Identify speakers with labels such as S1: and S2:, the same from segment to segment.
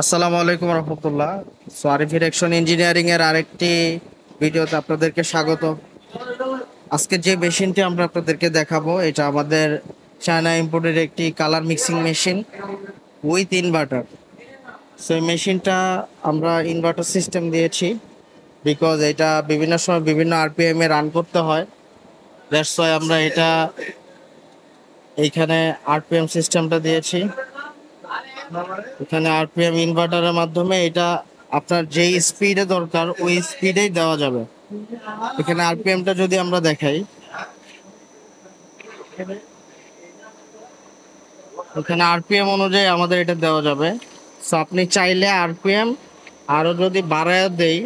S1: আসসালামু আলাইকুম রহমতুল্লাহ। So Arif electron engineering এর আরেকটি ভিডিওতে আপনাদেরকে স্বাগত। আজকে যে মেশিনটি আমরা আপনাদেরকে দেখাবো এটা আমাদের চায়না ইম্পোর্টেড একটি colour mixing machine with inverter. So এই মেশিনটা আমরা ইনভার্টার সিস্টেম দিয়েছি বিকজ এটা বিভিন্ন সময় বিভিন্ন আরপিএম এ রান করতে হয়। দ্যাটস ওয়াই আমরা এটা এইখানে আরপিএম সিস্টেমটা দিয়েছি। এখানে আরপিএম ইনভার্টারের মাধ্যমে এটা আপনার যেই স্পিডে দরকার ওই স্পিডেই দেওয়া যাবে। এখানে আরপিএমটা যদি আমরা দেখাই, এখানে আরপিএম অনুযায়ী আমাদের এটা দেওয়া যাবে। সো আপনি চাইলে আরপিএম আরো যদি বাড়ায় দেই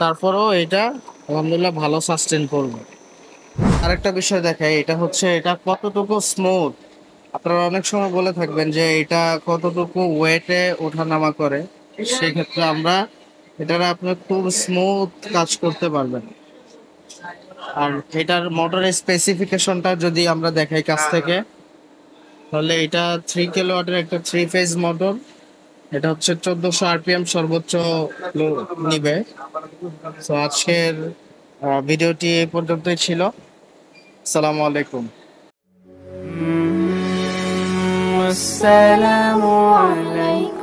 S1: তারপরেও এটা আলহামদুলিল্লাহ ভালো সাস্টেন করবে। আরেকটা বিষয় দেখাই, এটা হচ্ছে এটা কতটুকু স্মুথ। আপনারা অনেক সময় বলে থাকবেন যে এটা কতটুকু ওয়েটে ওঠানামা করে, সেক্ষেত্রে আমরা এটার আপনি খুব স্মুথ কাজ করতে পারবেন। আর এটার মোটরের স্পেসিফিকেশনটা যদি আমরা দেখাই কাছ থেকে, তাহলে এটা 3 কিলোওয়াটের একটা 3 ফেজ মোটর। এটা হচ্ছে 1400 আরপিএম সর্বোচ্চ নিবে। তো আজকের ভিডিওটি এই পর্যন্তই ছিল। আসসালামু আলাইকুম।
S2: والسلام عليكم